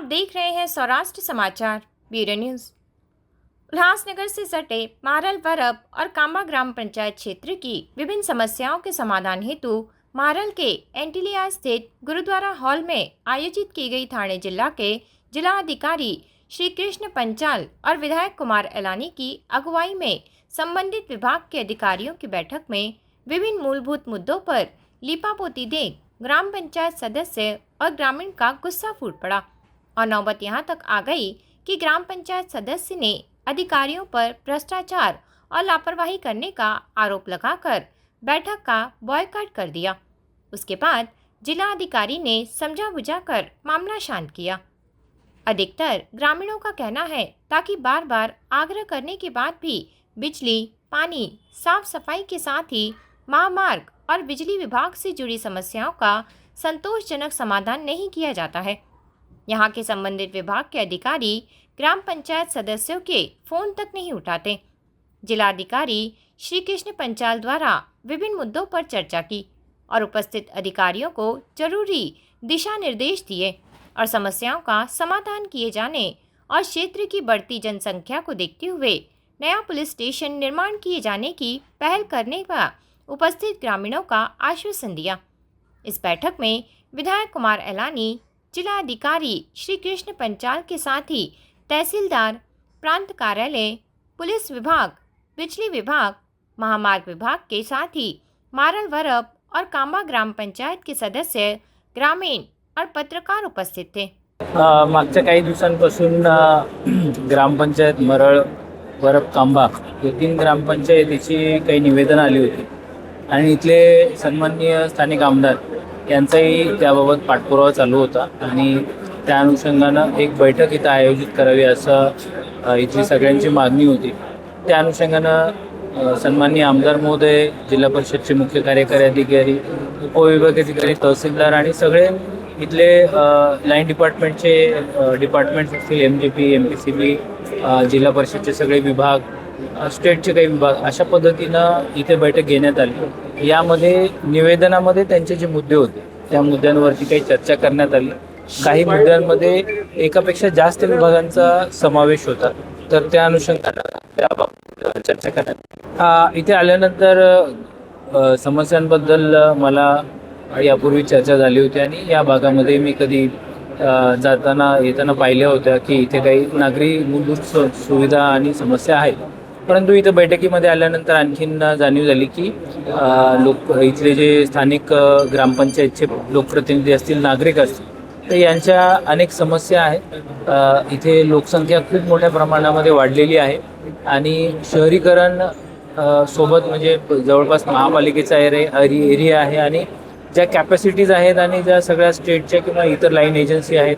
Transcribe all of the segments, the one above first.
देख रहे हैं सौराष्ट्र समाचार ब्यूरो न्यूज। उल्लासनगर से सटे मारल वरब और कांबा ग्राम पंचायत क्षेत्र की विभिन्न समस्याओं के समाधान हेतु मारल के एंटिलिया स्थित गुरुद्वारा हॉल में आयोजित की गई थाने जिला के जिला अधिकारी श्री कृष्ण पंचाल और विधायक कुमार एलानी की अगुवाई में संबंधित विभाग के अधिकारियों की बैठक में विभिन्न मूलभूत मुद्दों पर लीपापोती देख ग्राम पंचायत सदस्य और ग्रामीण का गुस्सा फूट पड़ा और नौबत यहां तक आ गई कि ग्राम पंचायत सदस्य ने अधिकारियों पर भ्रष्टाचार और लापरवाही करने का आरोप लगाकर बैठक का बॉयकॉट कर दिया। उसके बाद जिला अधिकारी ने समझा बुझाकर मामला शांत किया। अधिकतर ग्रामीणों का कहना है ताकि बार बार आग्रह करने के बाद भी बिजली, पानी, साफ सफाई के साथ ही महामार्ग और बिजली विभाग से जुड़ी समस्याओं का संतोषजनक समाधान नहीं किया जाता है। यहाँ के संबंधित विभाग के अधिकारी ग्राम पंचायत सदस्यों के फोन तक नहीं उठाते। जिलाधिकारी श्री कृष्ण पंचाल द्वारा विभिन्न मुद्दों पर चर्चा की और उपस्थित अधिकारियों को जरूरी दिशा निर्देश दिए और समस्याओं का समाधान किए जाने और क्षेत्र की बढ़ती जनसंख्या को देखते हुए नया पुलिस स्टेशन निर्माण किए जाने की पहल करने का उपस्थित ग्रामीणों का आश्वासन दिया। इस बैठक में विधायक कुमार एलानी, जिला अधिकारी श्री कृष्ण पंचाल के साथ ही तहसीलदार, प्रांत कार्यालय, पुलिस विभाग, बिजली विभाग, महामार्ग विभाग के साथ ही मारल वरब और कांबा ग्राम पंचायत के सदस्य, ग्रामीण और पत्रकार उपस्थित थे। मागच्या काही दिवसांपासून ग्रामपंचायत मरळ, वरब, कांबा या 3 ग्रामपंचायतीची काही निवेदन आली होती आणि इथले सन्माननीय स्थानिक आमदार यांचाही त्याबाबत पाठपुरावा चालू होता आणि त्या अनुषंगानं एक बैठक इथं आयोजित करावी असं इथली सगळ्यांची मागणी होती। त्या अनुषंगानं सन्माननीय आमदार महोदय, जिल्हा परिषदचे मुख्य कार्यकारी अधिकारी, उपविभाग अधिकारी, तहसीलदार आणि सगळे इथले लाईन डिपार्टमेंट्स असतील, MGP, MPCB, जिल्हा परिषदचे सगळे विभाग, स्टेटचे काही विभाग, अशा पद्धतीनं इथे बैठक घेण्यात आली। यामध्ये निवेदनामध्ये त्यांचे जे मुद्दे होते त्या मुद्द्यांवरती काही चर्चा करण्यात आली। काही मुद्द्यांमध्ये एकापेक्षा जास्त विभागांचा समावेश होता, तर त्या अनुषंगाने त्याबाबत चर्चा करण्यात इथे आल्यानंतर समस्यांबद्दल मला यापूर्वी चर्चा झाली होती आणि या भागामध्ये मी कधी जाताना येताना पाहिल्या होत्या की इथे काही नागरी मूलभूत सुविधा आणि समस्या आहेत। परंतु इथं बैठकीमध्ये आल्यानंतर आणखीन जाणीव झाली की इथले जे स्थानिक ग्रामपंचायतचे लोकप्रतिनिधी असतील, नागरिक असतील, तर यांच्या अनेक समस्या आहेत। इथे लोकसंख्या खूप मोठ्या प्रमाणामध्ये वाढलेली आहे आणि शहरीकरण सोबत म्हणजे जवळपास महापालिकेचा एरिया आहे आणि ज्या कॅपॅसिटीज आहेत आणि ज्या सगळ्या स्टेटच्या किंवा इतर लाईन एजन्सी आहेत,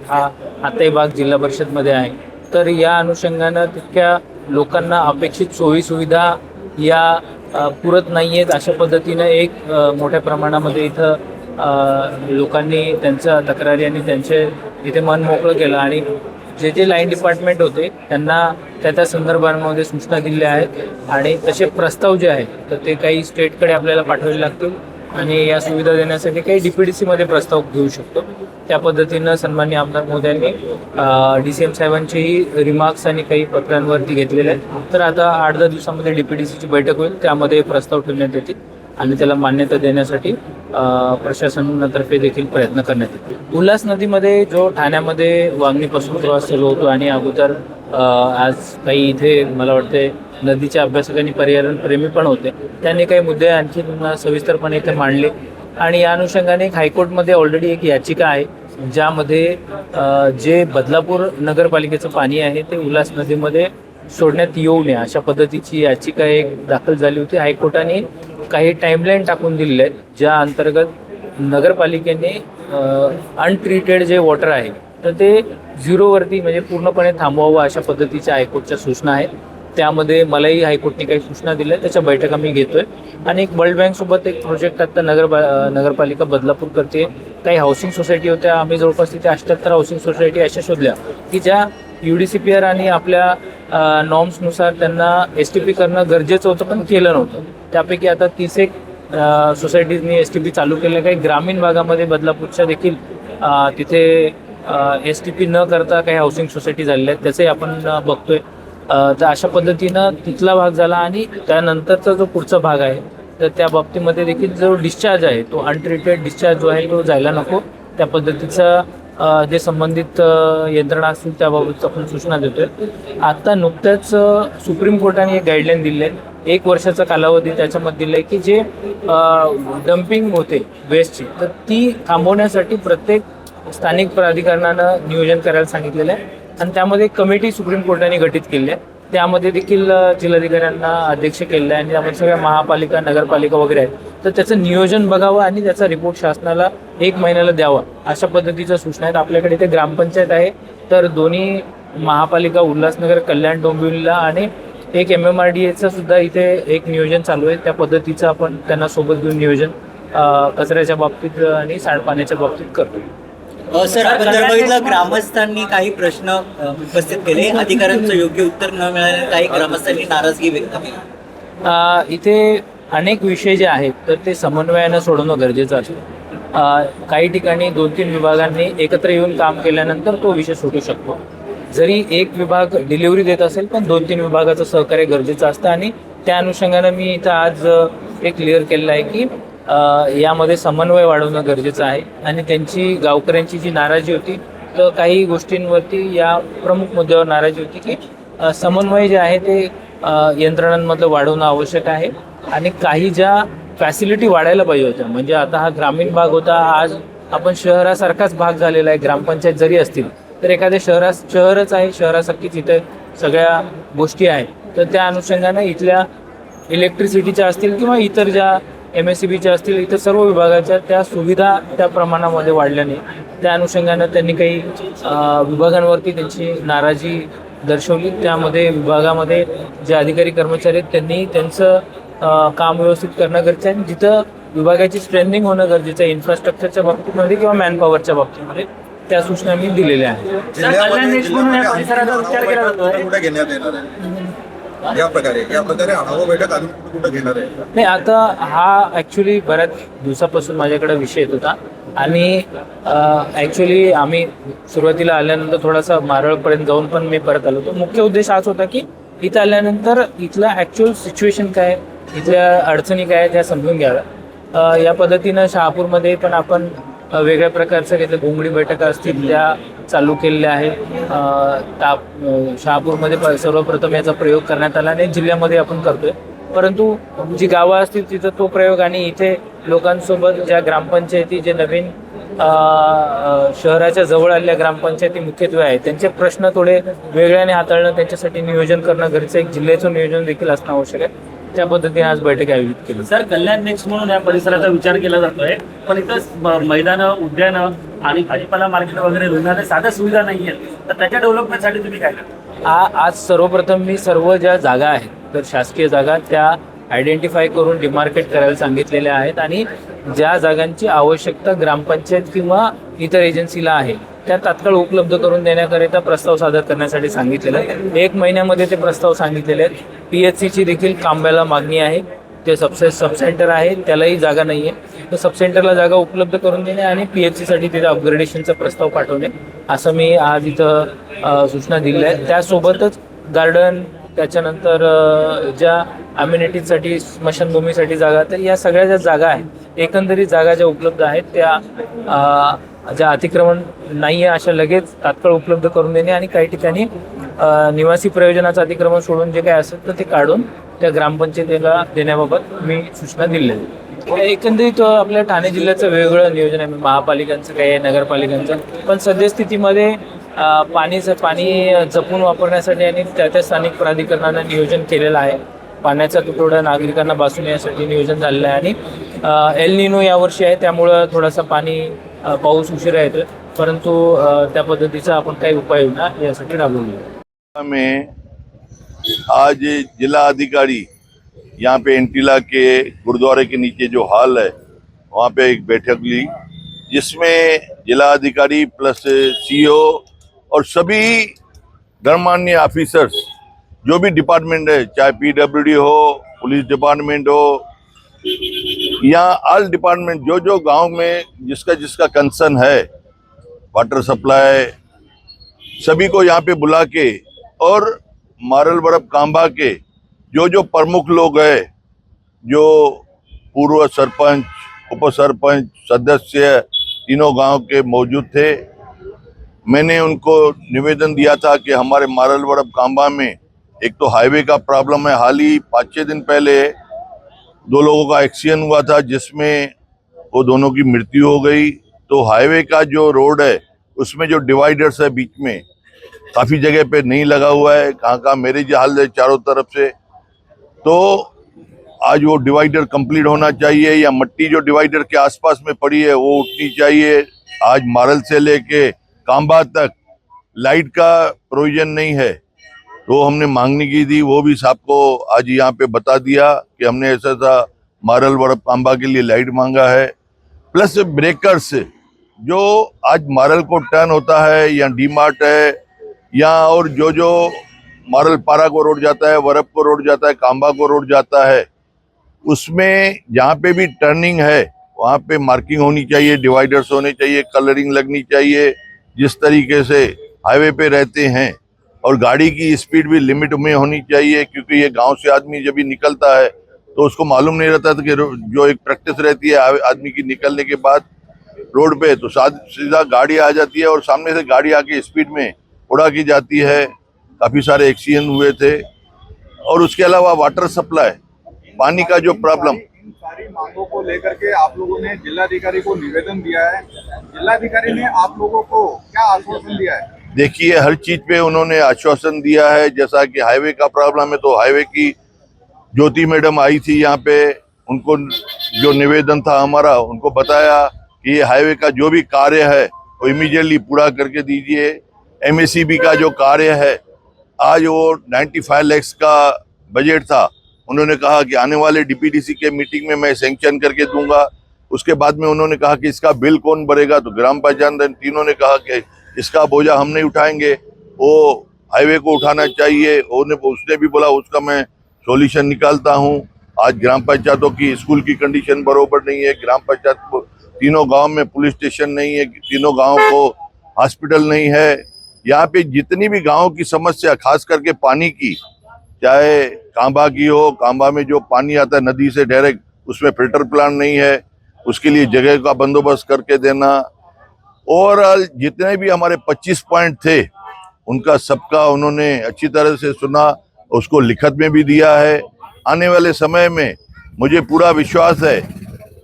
हाताई भाग जिल्हा परिषदमध्ये आहे, तर या अनुषंगानं तितक्या लोकांना अपेक्षित सोयीसुविधा या पुरत नाही आहेत। अशा पद्धतीनं एक मोठ्या प्रमाणामध्ये इथं लोकांनी त्यांच्या तक्रारी आणि त्यांचे इथे मन मोकळं केलं आणि जे लाईन डिपार्टमेंट होते त्यांना त्या संदर्भांमध्ये सूचना दिल्या आहेत आणि तसे प्रस्ताव जे आहेत तर ते काही स्टेटकडे आपल्याला पाठवावे लागतील आणि या सुविधा देण्यासाठी काही DPDC मध्ये प्रस्ताव घेऊ शकतो। त्या पद्धतीनं सन्माननीय आमदार महोदयांनी DCM साहेबांचेही रिमार्क्स आणि काही पत्रांवरती घेतलेले आहेत। तर आता 8-10 दिवसांमध्ये DPDCची बैठक होईल, त्यामध्ये प्रस्ताव ठेवण्यात येतील आणि त्याला मान्यता देण्यासाठी प्रशासनातर्फे देखील प्रयत्न करण्यात येतील। उल्हास नदीमध्ये जो ठाण्यामध्ये वांगणीपासून प्रवास सुरू होतो आणि अगोदर आज काही इथे मला वाटते नदीच्या अभ्यासक आणि पर्यावरण प्रेमी पण होते, त्यांनी काही मुद्दे आणखी सविस्तरपणे इथे मांडले आणि या अनुषंगाने हायकोर्टमध्ये ऑलरेडी एक याचिका आहे ज्यामध्ये जे बदलापूर नगरपालिकेचं पाणी आहे ते उल्हास नदीमध्ये सोडण्यात येऊ नये अशा पद्धतीची याचिका एक दाखल झाली होती। हायकोर्टाने काही टाईमलाईन टाकून दिलेले आहेत ज्या अंतर्गत नगरपालिकेने अनट्रीटेड जे वॉटर आहे तर ते 0वरती म्हणजे पूर्णपणे थांबवावं अशा पद्धतीच्या हायकोर्टच्या सूचना आहेत। त्यामध्ये मलाही हायकोर्टने काही सूचना दिल्या, त्याच्या बैठका मी घेतोय आणि एक वर्ल्ड बँकसोबत एक प्रोजेक्ट आता नगरपालिका बदलापूर करते। काही हाऊसिंग सोसायटी होत्या, आम्ही जवळपास तिथे 78 हाऊसिंग सोसायटी अशा शोधल्या की ज्या UDCPR आणि आपल्या नॉर्म्सनुसार त्यांना STP करणं गरजेचं होतं पण केलं नव्हतं। त्यापैकी आता 31 सोसायटीजनी STP चालू केलं। काही ग्रामीण भागामध्ये बदलापूरच्या देखील तिथे STP न करता काही हाऊसिंग सोसायटी झालेल्या आहेत, त्याचंही आपण बघतोय. तर अशा पद्धतीनं तिथला भाग झाला आणि त्यानंतरचा जो पुढचा भाग आहे तर त्या बाबतीमध्ये देखील जो डिस्चार्ज आहे तो अनट्रीटेड डिस्चार्ज जो आहे तो जायला नको, त्या पद्धतीचा जे संबंधित यंत्रणा असतील त्याबाबत आपण सूचना देतोय. आता नुकत्याच सुप्रीम कोर्टाने एक गाईडलाईन दिली आहे, 1 वर्षाचा कालावधी त्याच्यामध्ये दिला आहे की जे डम्पिंग होते वेस्टची तर ती थांबवण्यासाठी प्रत्येक स्थानिक प्राधिकरणानं नियोजन करायला सांगितलेलं आहे आणि त्यामध्ये कमिटी सुप्रीम कोर्टाने गठीत केली आहे. त्यामध्ये देखील जिल्हाधिकाऱ्यांना अध्यक्ष केलेलं आहे आणि त्यामध्ये सगळ्या महापालिका नगरपालिका वगैरे आहेत, तर त्याचं नियोजन बघावं आणि त्याचा रिपोर्ट शासनाला 1 महिन्याला द्यावा अशा पद्धतीच्या सूचना आहेत. आपल्याकडे इथे ग्रामपंचायत आहे, तर दोन्ही महापालिका उल्हासनगर, कल्याण, डोंबिवलीला आणि एक MMRDAचं सुद्धा इथे एक नियोजन चालू आहे. त्या पद्धतीचं आपण त्यांना सोबत घेऊन नियोजन कचऱ्याच्या बाबतीत आणि सांडपाण्याच्या बाबतीत करतो. सर, आपण जर बघितलं ग्रामस्थांनी काही प्रश्न उपस्थित केले, अधिकाऱ्यांचं योग्य उत्तर न मिळाल्याने काही ग्रामस्थांनी नाराजगी व्यक्त केली. इथे अनेक विषय जे आहेत तर ते समन्वयानं सोडवणं गरजेचं असतं. काही ठिकाणी 2-3 विभागांनी एकत्र येऊन काम केल्यानंतर तो विषय सुटू शकतो. जरी एक विभाग डिलिव्हरी देत असेल पण 2-3 विभागाचं सहकार्य गरजेचं असतं आणि त्या अनुषंगानं मी इथं आज हे क्लिअर केलेलं आहे की यामध्ये समन्वय वाढवणं गरजेचं आहे आणि त्यांची गावकऱ्यांची जी नाराजी होती तर काही गोष्टींवरती या प्रमुख मुद्द्यावर नाराजी होती की समन्वय जे आहे ते यंत्रणांमधलं वाढवणं आवश्यक आहे आणि काही ज्या फॅसिलिटी वाढायला पाहिजे होत्या, म्हणजे आता हा ग्रामीण भाग होता, आज आपण शहरासारखाच भाग झालेला आहे. ग्रामपंचायत जरी असतील तर एखाद्या शहरच आहे, शहरासारखीच इथे सगळ्या गोष्टी आहेत, तर त्या अनुषंगाने इथल्या इलेक्ट्रिसिटीच्या असतील किंवा इतर ज्या MSEBच्या असतील, इतर सर्व विभागाच्या त्या सुविधा त्या प्रमाणामध्ये वाढल्या नाही. त्या अनुषंगानं त्यांनी काही विभागांवरती त्यांची नाराजी दर्शवली. त्यामध्ये विभागामध्ये जे अधिकारी कर्मचारी आहेत त्यांनी त्यांचं काम व्यवस्थित करणं गरजेचं आहे. जिथं विभागाची स्ट्रेंथनिंग होणं गरजेचं आहे इन्फ्रास्ट्रक्चरच्या बाबतीमध्ये किंवा मॅनपॉवरच्या बाबतीमध्ये, त्या सूचना मी दिलेल्या आहेत. या प्रकारे आढावा बैठक अजून कुठं घेणार आहे? नाही, आता हा ॲक्च्युली बऱ्याच दिवसापासून माझ्याकडे विषय येत होता आणि ॲक्च्युली आम्ही सुरुवातीला आल्यानंतर थोडासा मारळपर्यंत जाऊन पण मी परत आलो होतो. मुख्य उद्देश हाच होता की इथं आल्यानंतर इथलं ॲक्च्युअल सिच्युएशन काय, इथल्या अडचणी काय त्या समजून घ्याव्या. या पद्धतीनं शहापूरमध्ये पण आपण वेगळ्या प्रकारचं काही घोंगडी बैठका असतील त्या चालू केलेल्या आहेत. शहापूरमध्ये सर्वप्रथम याचा प्रयोग करण्यात आला आणि जिल्ह्यामध्ये आपण करतोय, परंतु जी गावं असतील तिथं तो प्रयोग आणि इथे लोकांसोबत ज्या ग्रामपंचायती जे नवीन शहराच्या जवळ आलेल्या ग्रामपंचायती मुख्यत्वे आहेत त्यांचे प्रश्न थोडे वेगळ्याने हाताळणं, त्यांच्यासाठी नियोजन करणं गरजेचं, एक जिल्ह्याचं नियोजन देखील असणं आवश्यक आहे. त्या पद्धतीने आज बैठक आयोजित केली. सर, कल्याण नेक्स्ट म्हणून या परिसराचा विचार केला जातोय, पण इथं मैदानं, उद्यानं आणि भाजीपाला मार्केट वगैरे रुग्णालय साध्या सुविधा नाही आहेत, तर त्याच्या डेव्हलपमेंटसाठी तुम्ही काय करता? आज सर्वप्रथम मी सर्व ज्या जागा आहेत तर शासकीय जागा त्या आयडेंटिफाय करून डिमार्केट करायला सांगितलेल्या आहेत आणि ज्या जागांची आवश्यकता ग्रामपंचायत किंवा इतर एजन्सीला आहे त्या तात्काळ उपलब्ध करून देण्याकरिता प्रस्ताव सादर करण्यासाठी सांगितलेलं आहे. 1 महिन्यामध्ये ते प्रस्ताव सांगितलेले आहेत. PHCची देखील कांब्याला मागणी आहे, ते सबसेंटर आहे त्यालाही जागा नाही आहे, तर सबसेंटरला जागा उपलब्ध करून देणे आणि PHCसाठी तिथे अपग्रेडेशनचा प्रस्ताव पाठवणे असं मी आज इथं सूचना दिलेल्या आहेत. त्यासोबतच गार्डन, त्याच्यानंतर ज्या अम्युनिटीसाठी स्मशानभूमीसाठी जागा, तर या सगळ्या ज्या जागा आहेत एकंदरीत जागा ज्या उपलब्ध आहेत त्या ज्या अतिक्रमण नाही आहे अशा लगेच तात्काळ उपलब्ध करून देणे आणि काही ठिकाणी निवासी प्रयोजनाचं अतिक्रमण सोडून जे काय असेल तर ते काढून त्या ग्रामपंचायतीला देण्याबाबत मी सूचना दिलेल्या आहेत. एकंदरीत आपल्या ठाणे जिल्ह्याचं वेगवेगळं नियोजन आहे, महापालिकांचं काही आहे, नगरपालिकांचं, पण सद्यस्थितीमध्ये पाणी जपून वापरण्यासाठी आणि त्या स्थानिक प्राधिकरणानं नियोजन केलेलं आहे. पाण्याचा तुटवडा नागरिकांना भासून यासाठी नियोजन झालेलं आहे आणि एल निनो यावर्षी आहे त्यामुळं थोडासा पाऊस उशिरा येतो, परंतु त्या पद्धतीचा आपण काही उपाययोजना यासाठी राबवली. में आज जिला अधिकारी यहाँ पे एंटीला के गुरुद्वारे के नीचे जो हॉल है वहाँ पे एक बैठक ली, जिसमें जिला अधिकारी प्लस CEO और सभी गणमान्य ऑफिसर्स जो भी डिपार्टमेंट है, चाहे PWD हो, पुलिस डिपार्टमेंट हो, यहाँ ऑल डिपार्टमेंट जो गांव में जिसका कंसर्न है वाटर सप्लाई सभी को यहाँ पे बुला के और मारल बरब कांबा के जो प्रमुख लोग हैं, जो पूर्व सरपंच, उप सरपंच, सदस्य तीनों गांव के मौजूद थे, मैंने उनको निवेदन दिया था कि हमारे मारल बरब कांबा में एक तो हाईवे का प्रॉब्लम है। हाल ही 5-6 दिन पहले 2 लोगों का एक्सीडेंट हुआ था जिसमें वो दोनों की मृत्यु हो गई। तो हाईवे का जो रोड है उसमें जो डिवाइडर्स है बीच में काफी जगह पे नहीं लगा हुआ है, कहाँ मेरे जो हाल है चारों तरफ से। तो आज वो डिवाइडर कंप्लीट होना चाहिए, या मट्टी जो डिवाइडर के आसपास में पड़ी है वो उठनी चाहिए। आज मारल से लेके कांबा तक लाइट का प्रोविजन नहीं है, तो हमने मांगनी की थी, वो भी साहब को आज यहाँ पे बता दिया कि हमने ऐसा सा मारल बरब कांबा के लिए लाइट मांगा है। प्लस ब्रेकर्स जो आज मारल को टर्न होता है, या डी मार्ट है, या और जो मारल पारा को रोड जाता है, वरब को रोड जाता है, कांबा को रोड जाता है, उसमें जहाँ पे भी टर्निंग है वहाँ पे मार्किंग होनी चाहिए, डिवाइडर्स होने चाहिए, कलरिंग लगनी चाहिए। जिस तरीके से हाईवे पे रहते हैं, और गाड़ी की स्पीड भी लिमिट में होनी चाहिए, क्योंकि ये गांव से आदमी जब भी निकलता है तो उसको मालूम नहीं रहता था कि जो एक प्रैक्टिस रहती है आदमी की निकलने के बाद रोड पे, तो सीधा गाड़ी आ जाती है और सामने से गाड़ी आके स्पीड में उड़ा की जाती है। काफी सारे एक्सीडेंट हुए थे। और उसके अलावा वाटर सप्लाई, पानी का जो प्रॉब्लम, इन सारी मांगों को लेकर के आप लोगों ने जिलाधिकारी को निवेदन दिया है। जिलाधिकारी ने आप लोगों को क्या आश्वासन दिया है? देखिए, हर चीज पे उन्होंने आश्वासन दिया है। जैसा कि हाईवे का प्रॉब्लम है, तो हाईवे की ज्योति मैडम आई थी यहाँ पे, उनको जो निवेदन था हमारा, उनको बताया कि ये हाईवे का जो भी कार्य है वो इमीडिएटली पूरा करके दीजिए। एमएससीबी का जो कार्य है, आज वो 95 लाख का बजट था, उन्होंने कहा कि आने वाले डीपीडीसी के मीटिंग में मैं सैंक्शन करके दूंगा। उसके बाद में उन्होंने कहा कि इसका बिल कौन भरेगा, तो ग्राम पंचायत तीनों ने कहा कि इसका बोझा हम नहीं उठाएंगे, वो हाईवे को उठाना चाहिए। उसने भी बोला उसका मैं सॉल्यूशन निकालता हूं। आज ग्राम पंचायतों की स्कूल की कंडीशन बरोबर नहीं है, ग्राम पंचायत को तीनों गांव में पुलिस स्टेशन नहीं है, तीनों गांव को हॉस्पिटल नहीं है। यहाँ पे जितनी भी गांव की समस्या, खास करके पानी की, चाहे कांबा की हो, कांबा में जो पानी आता है नदी से डायरेक्ट, उसमें फिल्टर प्लांट नहीं है, उसके लिए जगह का बंदोबस्त करके देना। और जितने भी हमारे 25 पॉइंट थे उनका सबका उन्होंने अच्छी तरह से सुना, उसको लिखत में भी दिया है। आने वाले समय में मुझे पूरा विश्वास है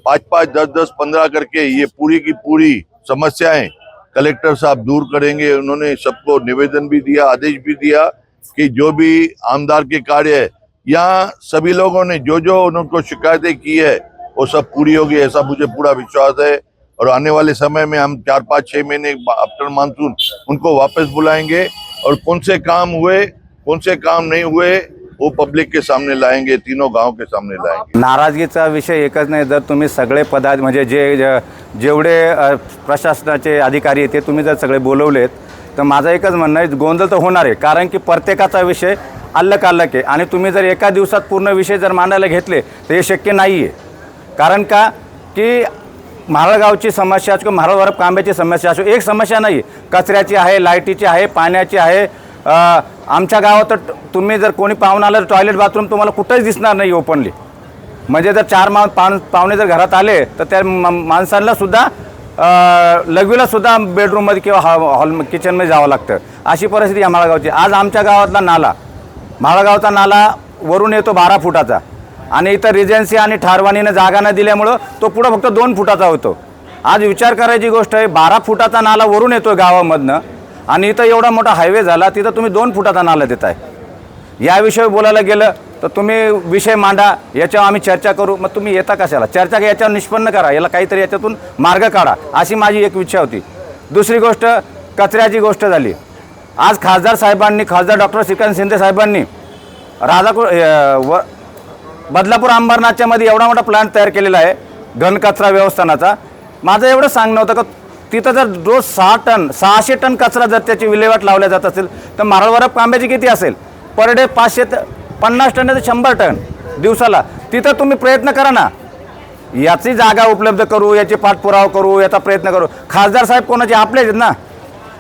5-5, 10-10, 15 करके ये पूरी की पूरी समस्याएं कलेक्टर साहब दूर करेंगे। उन्होंने सबको निवेदन भी दिया, आदेश भी दिया कि जो भी आमदार के कार्य है, यहाँ सभी लोगों ने जो उनको शिकायतें की है वो सब पूरी होगी, ऐसा मुझे पूरा विश्वास है। और आने वाले समय में हम 4-5-6 महीने आफ्टर मानसून उनको वापस बुलाएंगे, और कौन से काम हुए, कौन से काम नहीं हुए, वो पब्लिक के सामने लाएंगे, तीनों गांव के सामने लाएंगे। नाराजगीचा विषय एकच नाही, जर तुम्ही सगळे म्हणजे जेवढे प्रशासनाचे अधिकारी आहेत ते तुम्ही जर सगळे बोलवलेत, तर माझं एकच म्हणणं आहे, गोंधळ तर होणार आहे, कारण की प्रत्येकाचा विषय अल्लक आहे, आणि तुम्ही जर एका दिवसात पूर्ण विषय जर मांडायला घेतले तर हे शक्य नाही आहे। कारण का की म्हाळगावची समस्या किंवा म्हाळा बरब कांब्याची समस्या असो, एक समस्या नाही, कचऱ्याची आहे, लाईटीची आहे, पाण्याची आहे। आमच्या गावात तर तुम्ही जर कोणी पाहुणा आलं तर टॉयलेट बाथरूम तुम्हाला कुठेच दिसणार नाही ओपनली, म्हणजे जर 4 पाहुणे जर घरात आले तर त्या माणसांना सुद्धा लघवीला सुद्धा बेडरूममध्ये किंवा हॉल किचनमध्ये जावं लागतं, अशी परिस्थिती आहे म्हाळगावची। आज आमच्या गावातला नाला, म्हाळगावचा नाला वरून येतो 12 फुटाचा, आणि इथं रिजन्सी आणि ठारवानीनं जागा न दिल्यामुळं तो पुढं फक्त 2 फुटाचा होतो। आज विचार करायची गोष्ट आहे, 12 फुटाचा नाला वरून येतो गावामधनं, आणि इथं एवढा मोठा हायवे झाला, तिथं तुम्ही 2 फुटाचा नाला देताय। याविषयी बोलायला गेलं तर तुम्ही विषय मांडा, याच्यावर आम्ही चर्चा करू, मग तुम्ही येता कशाला? चर्चा याच्यावर निष्पन्न करा, याला काहीतरी याच्यातून मार्ग काढा, अशी माझी एक इच्छा होती। दुसरी गोष्ट, कचऱ्याची गोष्ट झाली। आज खासदार साहेबांनी, खासदार डॉक्टर श्रीकांत शिंदे साहेबांनी बदलापूर अंबरनाथच्या मध्ये एवढा मोठा प्लांट तयार केलेला आहे घनकचरा व्यवस्थापनाचा। माझं एवढं सांगणं होतं का तिथं जर रोज 600 टन कचरा जर त्याची विल्हेवाट लावल्या जात असेल तर म्हाळा बरब कांब्याची किती असेल? पर डे 550 टन ते 100 टन दिवसाला। तिथं तुम्ही प्रयत्न करा ना, याची जागा उपलब्ध करू, याचे पाठपुरावा करू, याचा प्रयत्न करू. खासदार साहेब कोणाचे आपलेच आहेत ना.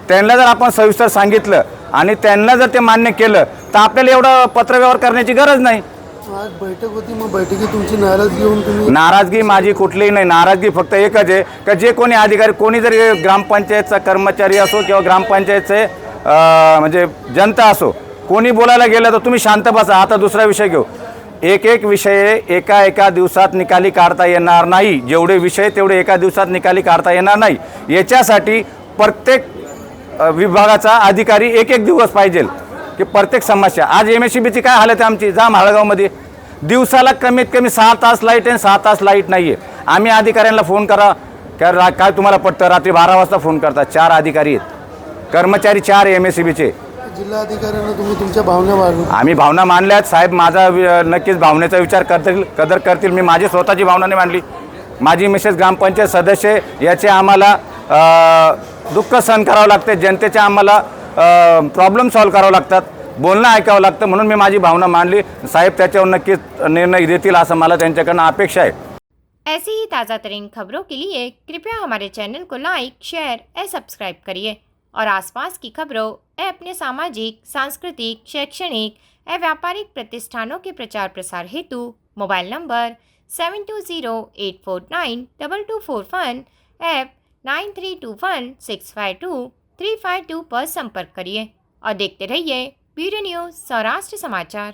त्यांना जर आपण सविस्तर सांगितलं आणि त्यांना जर ते मान्य केलं तर आपल्याला एवढं पत्रव्यवहार करण्याची गरज नाही. आज बैठक होती, मग बैठकीत तुमची नाराजगी येऊन तुम्ही नाराजगी माझी कुठलीही नाही. नाराजगी फक्त एकच आहे का जे कोणी अधिकारी, कोणी जरी ग्रामपंचायतचा कर्मचारी असो किंवा ग्रामपंचायतचे म्हणजे जनता असो, कोणी बोलायला गेलं तर तुम्ही शांत बसा. आता दुसरा विषय घेऊ. एक विषय एका दिवसात निकाली काढता येणार नाही. जेवढे विषय तेवढे एका दिवसात निकाली काढता येणार नाही. याच्यासाठी प्रत्येक विभागाचा अधिकारी एक दिवस पाहिजे की प्रत्येक समस्या. आज MSCBची काय हालत आहे आमची, जा माळगावमध्ये दिवसाला कमीत कमी 6 तास लाईट आहे, 6 तास लाईट नाही आहे. आम्ही अधिकाऱ्यांना फोन करा काय तुम्हाला पटतं, रात्री 12 वाजता फोन करतात. 4 अधिकारी आहेत, कर्मचारी 4 MSCBचे. जिल्हाधिकाऱ्यांना तुम्ही तुमच्या भावना मांडू. आम्ही भावना मांडल्यात साहेब. माझा नक्कीच भावनेचा विचार कदर करतील. मी माझी स्वतःची भावना नाही मांडली. माझी मिसेस ग्रामपंचायत सदस्य याचे आम्हाला दुःख सहन करावं लागते. जनतेचे आम्हाला प्रॉब्लेम सॉल्व्ह करावं लागतात, बोलणं ऐकावं लागतं. म्हणून मी माझी भावना मांडली. साहेब त्याच्यावर नक्कीच निर्णय देतील असं मला त्यांच्याकडनं अपेक्षा आहे. ऐसी ही ताज़ा तरीन खबरों के लिए कृपया हमारे चैनल को लाइक, शेयर और सब्सक्राइब करिए और आसपास की खबरों और अपने सामाजिक, सांस्कृतिक, शैक्षणिक और व्यापारिक प्रतिष्ठानों के प्रचार प्रसार हेतु मोबाइल नंबर 7208492241 ऐप 9321652352 पर संपर्क करिए और देखते रहिए ब्यूरो न्यूज़ सौराष्ट्र समाचार।